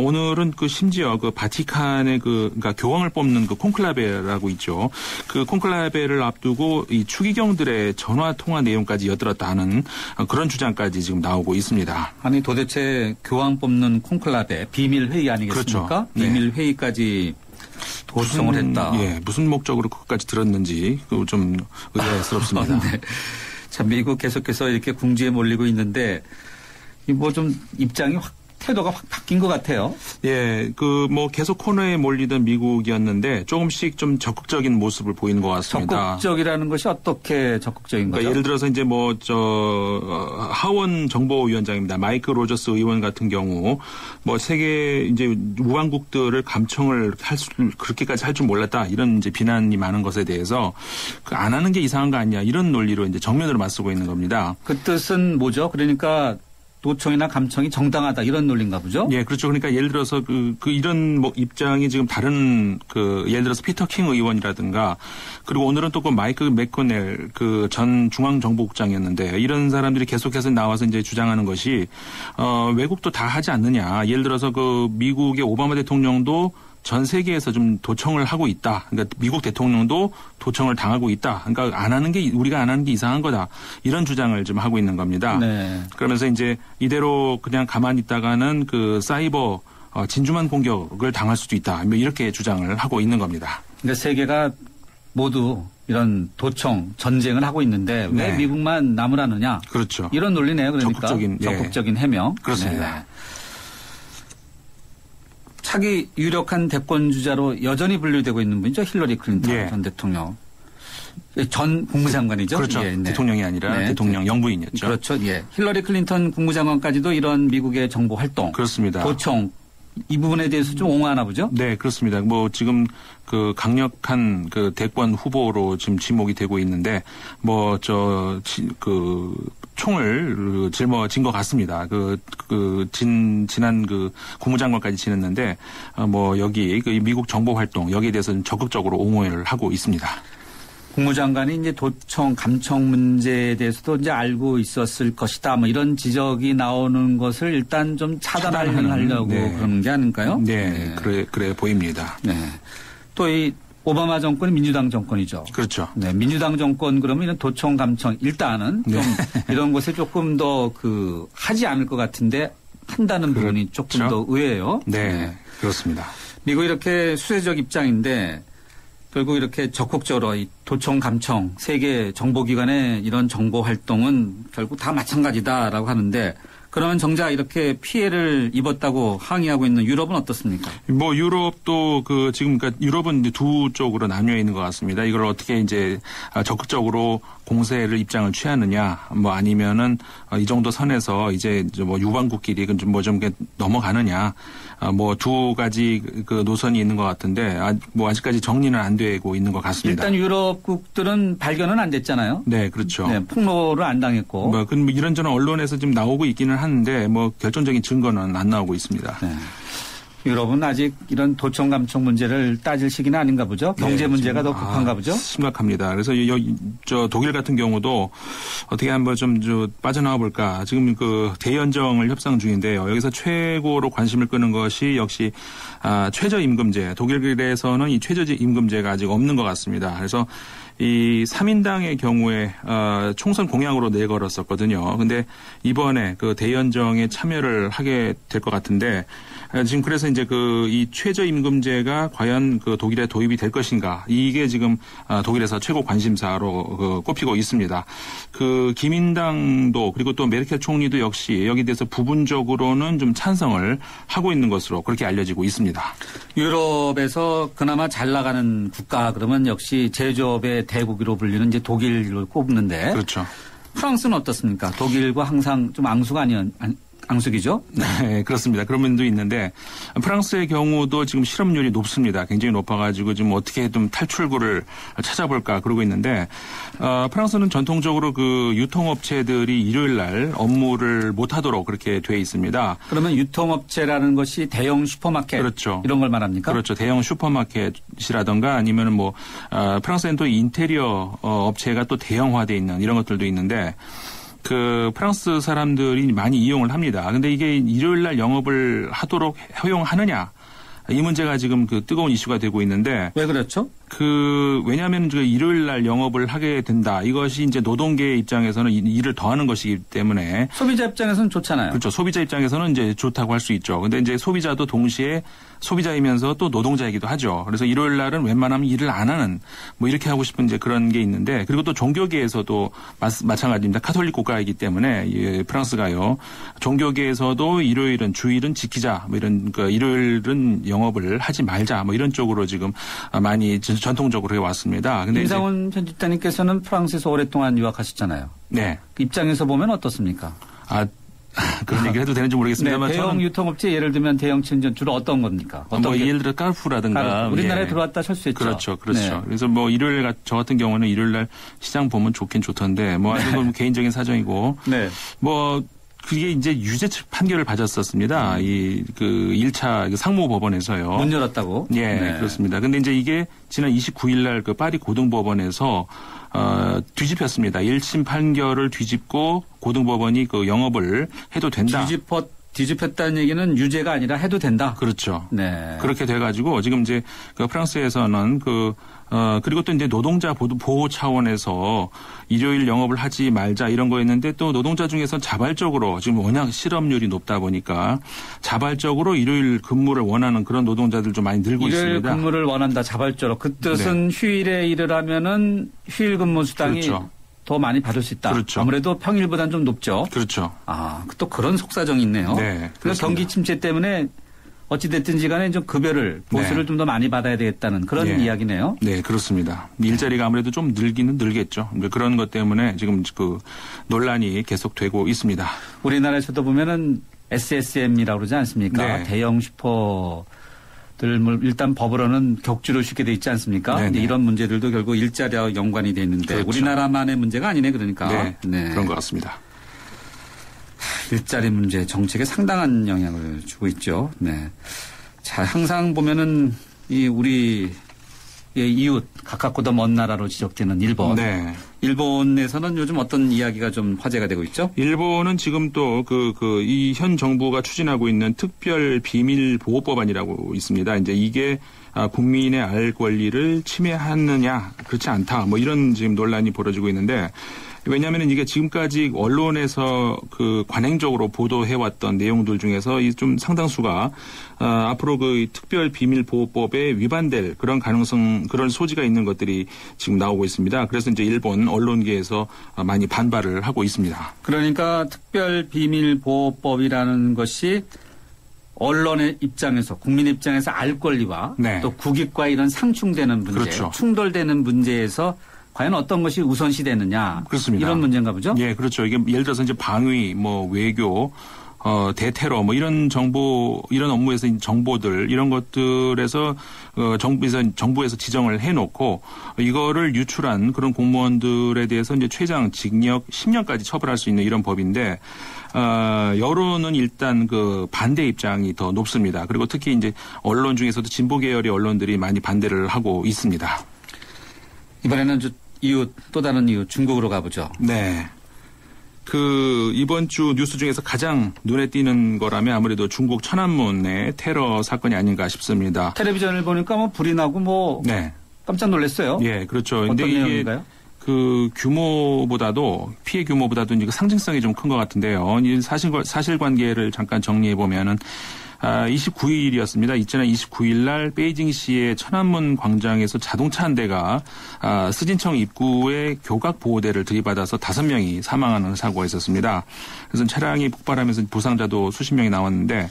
오늘은 심지어 바티칸의 그러니까 교황을 뽑는 콘클라베라고 있죠. 그 콘클라베를 앞두고 이 추기경들의 전화 통화 내용까지 엿들었다 하는 그런 주장까지 지금 나오고 있습니다. 아니 도대체 교황 뽑는 콘클라베 비밀 회의 아니겠습니까? 그렇죠. 비밀 회의까지 도청을 했다. 예, 무슨 목적으로 그것까지 들었는지 좀 의아스럽습니다. 네. 참 미국 계속해서 이렇게 궁지에 몰리고 있는데 뭐 좀 입장이 태도가 확 바뀐 것 같아요. 예, 계속 코너에 몰리던 미국이었는데 조금씩 좀 적극적인 모습을 보이는 것 같습니다. 적극적이라는 것이 어떻게 적극적인 거죠? 그러니까 예를 들어서 이제 하원 정보위원장입니다. 마이크 로저스 의원 같은 경우 세계 이제 우방국들을 감청을 그렇게까지 할 줄 몰랐다 이런 이제 비난이 많은 것에 대해서 안 하는 게 이상한 거 아니야 이런 논리로 이제 정면으로 맞서고 있는 겁니다. 그 뜻은 뭐죠? 그러니까 도청이나 감청이 정당하다 이런 논리인가 보죠? 예, 그렇죠. 그러니까 예를 들어서 이런 입장이 지금 다른 예를 들어서 피터 킹 의원이라든가 그리고 오늘은 또 마이크 맥코넬 전 중앙정보국장이었는데 이런 사람들이 계속해서 나와서 이제 주장하는 것이 외국도 다 하지 않느냐. 예를 들어서 미국의 오바마 대통령도 전 세계에서 좀 도청을 하고 있다. 그러니까 미국 대통령도 도청을 당하고 있다. 그러니까 우리가 안 하는 게 이상한 거다. 이런 주장을 좀 하고 있는 겁니다. 네. 그러면서 이제 이대로 그냥 가만히 있다가는 사이버 진주만 공격을 당할 수도 있다. 이렇게 주장을 하고 있는 겁니다. 그러니까 세계가 모두 이런 도청 전쟁을 하고 있는데 왜 네. 미국만 남으라느냐. 그렇죠. 이런 논리네요. 그러니까 적극적인 해명. 그렇습니다. 네. 차기 유력한 대권 주자로 여전히 분류되고 있는 분이죠. 힐러리 클린턴 전 대통령. 전 국무장관이죠. 그렇죠. 예, 네. 대통령이 아니라 대통령 영부인이었죠. 그렇죠. 예. 힐러리 클린턴 국무장관까지도 이런 미국의 정보 활동. 그렇습니다. 도청. 이 부분에 대해서 좀 옹호하나 보죠? 네, 그렇습니다. 지금 강력한 대권 후보로 지금 지목이 되고 있는데 총을 짊어진 것 같습니다. 지난 국무장관까지 지냈는데 여기 미국 정보 활동 여기에 대해서는 적극적으로 옹호를 하고 있습니다. 국무장관이 이제 도청, 감청 문제에 대해서도 이제 알고 있었을 것이다. 이런 지적이 나오는 것을 일단 좀 차단하려고 네. 그러는 게 아닐까요? 네, 그래 보입니다. 네. 또 이 오바마 정권이 민주당 정권이죠. 그렇죠. 네, 민주당 정권 그러면 이런 도청, 감청 일단은 좀 이런 것에 조금 더 하지 않을 것 같은데 한다는 부분이 조금 더 의외예요. 네, 그렇습니다. 미국 이렇게 수혜적 입장인데. 결국 이렇게 적극적으로 이 도청, 감청, 세계 정보기관의 이런 정보 활동은 결국 다 마찬가지다라고 하는데 그러면 정작 이렇게 피해를 입었다고 항의하고 있는 유럽은 어떻습니까? 유럽도 지금 유럽은 두 쪽으로 나뉘어 있는 것 같습니다. 이걸 어떻게 이제 적극적으로 공세를 입장을 취하느냐, 아니면은 이 정도 선에서 이제 유방국끼리 좀 넘어가느냐, 두 가지 노선이 있는 것 같은데 아직까지 정리는 안 되고 있는 것 같습니다. 일단 유럽국들은 발견은 안 됐잖아요. 네, 그렇죠. 네, 폭로를 안 당했고. 이런저런 언론에서 지금 나오고 있기는 하는데 결정적인 증거는 안 나오고 있습니다. 네. 유럽은 아직 이런 도청 감청 문제를 따질 시기는 아닌가 보죠. 경제 문제가 더 급한가 보죠. 심각합니다. 그래서 독일 같은 경우도 어떻게 한번 좀 빠져나와 볼까. 지금 대연정을 협상 중인데요. 여기서 최고로 관심을 끄는 것이 역시 최저임금제. 독일에서는 이 최저임금제가 아직 없는 것 같습니다. 그래서 이 3인당의 경우에 총선 공약으로 내걸었었거든요. 근데 이번에 대연정에 참여를 하게 될 것 같은데 지금 그래서 이제 이 최저임금제가 과연 독일에 도입이 될 것인가 이게 지금 독일에서 최고 관심사로 꼽히고 있습니다. 기민당도 그리고 또 메르켈 총리도 역시 여기에 대해서 부분적으로는 좀 찬성을 하고 있는 것으로 그렇게 알려지고 있습니다. 유럽에서 그나마 잘 나가는 국가 그러면 역시 제조업의 대국으로 불리는 이제 독일을 꼽는데. 그렇죠. 프랑스는 어떻습니까? 독일과 항상 좀 앙수가 앙숙이죠? 네, 그렇습니다. 그런 면도 있는데 프랑스의 경우도 지금 실업률이 높습니다. 굉장히 높아가지고 지금 어떻게 좀 탈출구를 찾아볼까 그러고 있는데 프랑스는 전통적으로 그 유통업체들이 일요일 날 업무를 못하도록 그렇게 돼 있습니다. 그러면 유통업체라는 것이 대형 슈퍼마켓 그렇죠. 이런 걸 말합니까? 그렇죠. 대형 슈퍼마켓이라든가 아니면 뭐 프랑스에는 또 인테리어 업체가 또 대형화돼 있는 이런 것들도 있는데 그 프랑스 사람들이 많이 이용을 합니다. 근데 이게 일요일 날 영업을 하도록 허용하느냐 이 문제가 지금 그 뜨거운 이슈가 되고 있는데 왜 그렇죠? 왜냐하면 일요일 날 영업을 하게 된다. 이것이 이제 노동계 입장에서는 일을 더하는 것이기 때문에 소비자 입장에서는 좋잖아요. 그렇죠. 소비자 입장에서는 이제 좋다고 할 수 있죠. 근데 이제 소비자도 동시에 소비자이면서 또 노동자이기도 하죠. 그래서 일요일 날은 웬만하면 일을 안 하는 뭐 이렇게 하고 싶은 이제 그런 게 있는데 그리고 또 종교계에서도 마찬가지입니다. 카톨릭 국가이기 때문에 예, 프랑스가요. 종교계에서도 일요일은 주일은 지키자 뭐 이런 일요일은 영업을 하지 말자 뭐 이런 쪽으로 지금 많이 전통적으로 해왔습니다. 근데 임상훈 편집장님께서는 프랑스에서 오랫동안 유학하셨잖아요. 네. 그 입장에서 보면 어떻습니까? 그런 얘기를 해도 되는지 모르겠습니다만 네, 대형 유통업체 예를 들면 대형 체인점 주로 어떤 겁니까? 예를 들어 까르푸라든가 우리나라에 들어왔다 철수했죠. 그렇죠. 네. 그래서 일요일 저 같은 경우는 일요일 날 시장 보면 좋긴 좋던데 아주 개인적인 사정이고 네. 그게 이제 유죄 판결을 받았었습니다. 1차 상무법원에서요. 문 열었다고? 예, 네. 그렇습니다. 근데 이제 이게 지난 29일 날 그 파리 고등법원에서 뒤집혔습니다. 1심 판결을 뒤집고 고등법원이 그 영업을 해도 된다. 뒤집혔다는 얘기는 유죄가 아니라 해도 된다. 그렇죠. 네. 그렇게 돼가지고 지금 이제 프랑스에서는 그리고 또 이제 노동자 보호 차원에서 일요일 영업을 하지 말자 이런 거였는데 또 노동자 중에서 자발적으로 지금 워낙 실업률이 높다 보니까 자발적으로 일요일 근무를 원하는 그런 노동자들 좀 많이 늘고 있습니다. 일요일 근무를 원한다 자발적으로. 그 뜻은 네. 휴일에 일을 하면은 휴일 근무 수당이 그렇죠. 더 많이 받을 수 있다. 그렇죠. 아무래도 평일보다는 좀 높죠. 그렇죠. 또 그런 속사정이 있네요. 네. 그래서 경기 침체 때문에 어찌됐든지 간에 좀 급여를, 보수를 좀 더 많이 받아야 되겠다는 그런 이야기네요. 네, 그렇습니다. 일자리가 아무래도 좀 늘기는 늘겠죠. 그런 것 때문에 지금 논란이 계속되고 있습니다. 우리나라에서도 보면은 SSM이라고 그러지 않습니까? 네. 대형 슈퍼 일단 법으로는 격주로 쉽게 돼 있지 않습니까? 이런 문제들도 결국 일자리와 연관이 돼 있는데 그렇죠. 우리나라만의 문제가 아니네 그러니까. 네. 그런 것 같습니다. 일자리 문제 정책에 상당한 영향을 주고 있죠. 네. 자, 항상 보면은 우리의 이웃 가깝고도 먼 나라로 지적되는 일본. 네. 일본에서는 요즘 어떤 이야기가 좀 화제가 되고 있죠? 일본은 지금 또 이 현 정부가 추진하고 있는 특별 비밀 보호법안이라고 있습니다. 이제 이게 국민의 알 권리를 침해하느냐 그렇지 않다. 뭐 이런 지금 논란이 벌어지고 있는데 왜냐하면 이게 지금까지 언론에서 관행적으로 보도해왔던 내용들 중에서 좀 상당수가 앞으로 특별 비밀 보호법에 위반될 그런 그런 소지가 있는 것들이 지금 나오고 있습니다. 그래서 이제 일본 언론계에서 많이 반발을 하고 있습니다. 그러니까 특별 비밀 보호법이라는 것이 언론의 입장에서 국민의 입장에서 알 권리와 또 국익과 이런 상충되는 문제, 그렇죠. 충돌되는 문제에서 과연 어떤 것이 우선시되느냐. 그렇습니다. 이런 문제인가 보죠? 예, 그렇죠. 이게 예를 들어서 이제 방위, 외교, 대테러, 이런 이런 업무에서 정보들, 이런 것들에서, 정부에서 지정을 해놓고, 이거를 유출한 그런 공무원들에 대해서 이제 최장 징역 10년까지 처벌할 수 있는 이런 법인데, 여론은 일단 반대 입장이 더 높습니다. 그리고 특히 이제 언론 중에서도 진보 계열의 언론들이 많이 반대를 하고 있습니다. 이번에는 또 다른 이웃 중국으로 가보죠. 네. 이번 주 뉴스 중에서 가장 눈에 띄는 거라면 아무래도 중국 천안문의 테러 사건이 아닌가 싶습니다. 텔레비전을 보니까 불이 나고 깜짝 놀랐어요. 예, 그렇죠. 어떤 근데 내용인가요? 피해 규모보다도 이제 상징성이 좀 큰 것 같은데요. 사실관계를 잠깐 정리해 보면은 29일이었습니다. 지난 29일 날 베이징시의 천안문 광장에서 자동차 한 대가 스진청 입구에 교각 보호대를 들이받아서 5명이 사망하는 사고가 있었습니다. 그래서 차량이 폭발하면서 부상자도 수십 명이 나왔는데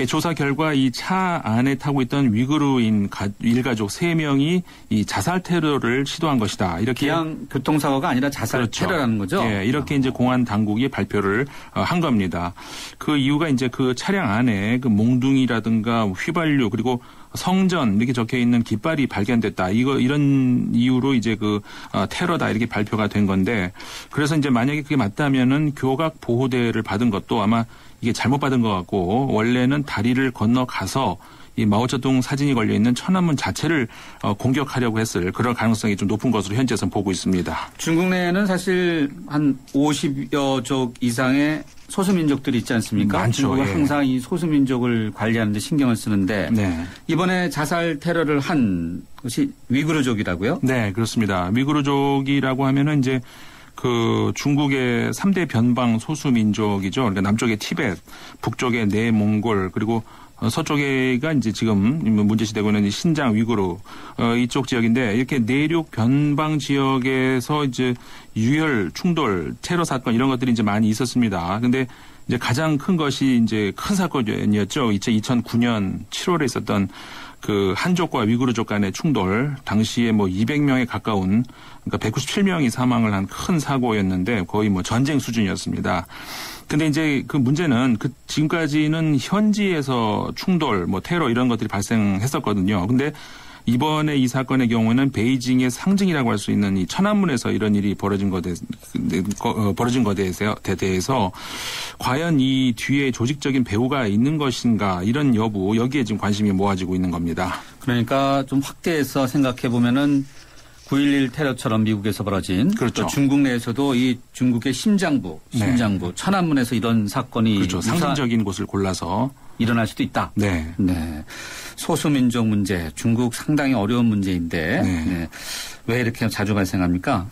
조사 결과 이 차 안에 타고 있던 위구르인 일가족 3명이 이 자살 테러를 시도한 것이다. 이렇게 그냥 교통사고가 아니라 자살 그렇죠. 테러라는 거죠. 예, 이렇게 이제 공안 당국이 발표를 한 겁니다. 그 이유가 이제 그 차량 안에 그 몽둥이라든가 휘발유 그리고 성전 이렇게 적혀 있는 깃발이 발견됐다. 이런 이유로 이제 그 테러다 이렇게 발표가 된 건데 그래서 이제 만약에 그게 맞다면은 교각 보호대를 받은 것도 아마 이게 잘못 받은 것 같고 원래는 다리를 건너가서 이 마오쩌둥 사진이 걸려 있는 천안문 자체를 공격하려고 했을 그런 가능성이 좀 높은 것으로 현재선 보고 있습니다. 중국 내에는 사실 한 50여 족 이상의 소수민족들이 있지 않습니까? 많죠. 중국은 예. 항상 이 소수민족을 관리하는 데 신경을 쓰는데 네. 이번에 자살 테러를 한 것이 위구르족이라고요? 네, 그렇습니다. 위구르족이라고 하면은 이제 그 중국의 3대 변방 소수민족이죠. 그러니까 남쪽의 티벳, 북쪽의 내몽골, 그리고 서쪽에가 이제 지금 문제시되고 있는 신장 위구르 이쪽 지역인데 이렇게 내륙 변방 지역에서 이제 유혈 충돌 테러 사건 이런 것들이 이제 많이 있었습니다. 근데 이제 가장 큰 것이 이제 큰 사건이었죠. 2009년 7월에 있었던 그 한족과 위구르족 간의 충돌 당시에 뭐 200명에 가까운 그러니까 197명이 사망을 한 큰 사고였는데 거의 뭐 전쟁 수준이었습니다. 근데 이제 그 문제는 그 지금까지는 현지에서 충돌, 뭐 테러 이런 것들이 발생했었거든요. 근데 이번에 이 사건의 경우는 베이징의 상징이라고 할 수 있는 이 천안문에서 이런 일이 벌어진 것에 대해서 과연 이 뒤에 조직적인 배후가 있는 것인가 이런 여부 여기에 지금 관심이 모아지고 있는 겁니다. 그러니까 좀 확대해서 생각해 보면은 9.11 테러처럼 미국에서 벌어진 그렇죠. 또 중국 내에서도 이 중국의 심장부 천안문에서 이런 사건이 그렇죠. 상징적인 곳을 골라서 일어날 수도 있다. 네. 네. 소수민족 문제, 중국 상당히 어려운 문제인데 네. 왜 이렇게 자주 발생합니까?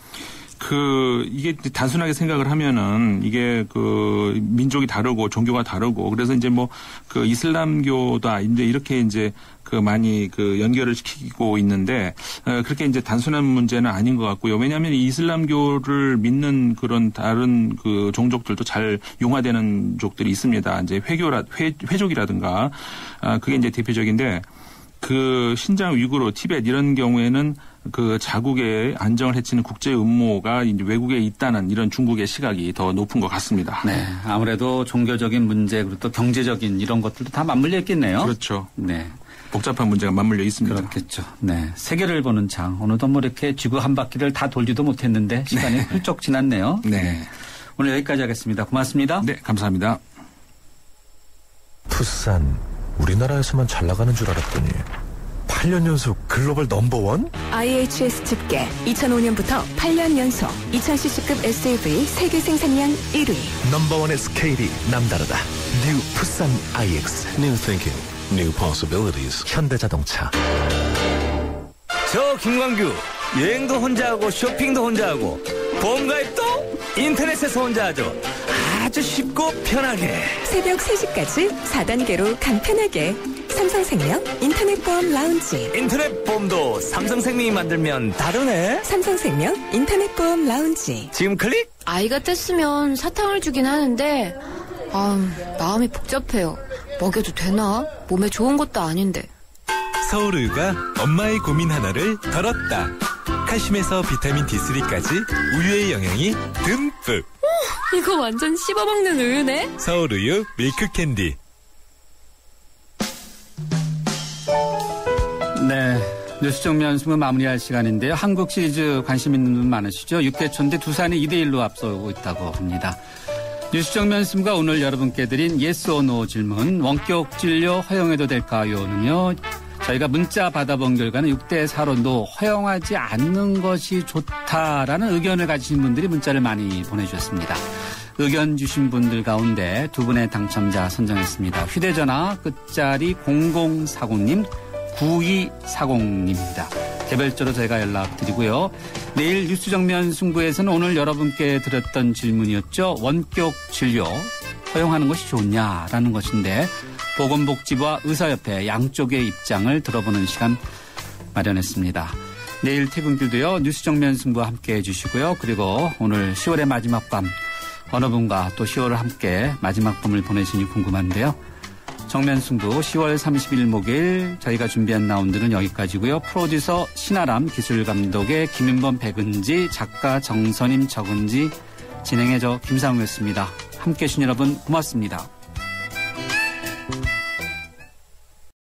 이게 단순하게 생각을 하면은 이게 그 민족이 다르고 종교가 다르고 그래서 이제 뭐 그 이슬람교다 이제 이렇게 이제 그 많이 그 연결을 시키고 있는데 그렇게 이제 단순한 문제는 아닌 것 같고요. 왜냐하면 이슬람교를 믿는 그런 다른 그 종족들도 잘 융화되는 족들이 있습니다. 이제 회족이라든가 그게 이제 대표적인데 그 신장 위구르, 티벳 이런 경우에는 그 자국의 안정을 해치는 국제 음모가 이제 외국에 있다는 이런 중국의 시각이 더 높은 것 같습니다. 네, 아무래도 종교적인 문제 그리고 또 경제적인 이런 것들도 다 맞물려 있겠네요. 그렇죠. 네, 복잡한 문제가 맞물려 있습니다. 그렇겠죠. 네, 세계를 보는 장 어느덧 뭐 이렇게 지구 한 바퀴를 다 돌지도 못했는데 시간이 훌쩍 지났네요. 네, 오늘 여기까지 하겠습니다. 고맙습니다. 네, 감사합니다. 푸산 우리나라에서만 잘 나가는 줄 알았더니 8년 연속 글로벌 넘버원? IHS 집계 2005년부터 8년 연속 2000cc급 SUV 세계 생산량 1위. 넘버원의 스케일이 남다르다. New 푸산 IX. New thinking, new possibilities. 현대자동차. 저 김광규 여행도 혼자 하고 쇼핑도 혼자 하고 보험가입도 인터넷에서 혼자 하죠. 아주 쉽고 편하게. 새벽 3시까지 4단계로 간편하게. 삼성생명 인터넷보험 라운지. 인터넷 보험도 삼성생명이 만들면 다르네. 삼성생명 인터넷보험 라운지. 지금 클릭? 아이가 뗐으면 사탕을 주긴 하는데 마음이 복잡해요. 먹여도 되나? 몸에 좋은 것도 아닌데. 서울우유가 엄마의 고민 하나를 덜었다. 칼슘에서 비타민 D3까지 우유의 영양이 듬뿍. 이거 완전 씹어먹는 우유네. 서울우유 밀크캔디. 네, 뉴스 정면 수면 마무리할 시간인데요. 한국 시리즈 관심 있는 분 많으시죠? 6회 초인데 두산이 2대1로 앞서고 있다고 합니다. 뉴스 정면 승부가 오늘 여러분께 드린 yes or no 질문, 원격 진료 허용해도 될까요?는요. 저희가 문자 받아본 결과는 6대4로 허용하지 않는 것이 좋다라는 의견을 가지신 분들이 문자를 많이 보내주셨습니다. 의견 주신 분들 가운데 두 분의 당첨자 선정했습니다. 휴대전화 끝자리 0040님, 9240님입니다. 개별적으로 저희가 연락드리고요. 내일 뉴스 정면 승부에서는 오늘 여러분께 드렸던 질문이었죠. 원격 진료 허용하는 것이 좋냐라는 것인데 보건복지부와 의사협회 양쪽의 입장을 들어보는 시간 마련했습니다. 내일 퇴근길도요. 뉴스 정면 승부와 함께해 주시고요. 그리고 오늘 10월의 마지막 밤 어느 분과 또 10월을 함께 마지막 밤을 보내시니 궁금한데요. 정면승부 10월 30일 목요일 저희가 준비한 라운드는 여기까지고요. 프로듀서 신아람, 기술감독의 김윤범, 백은지, 작가 정선임, 정은지, 진행의 저 김상우였습니다. 함께해 주신 여러분 고맙습니다.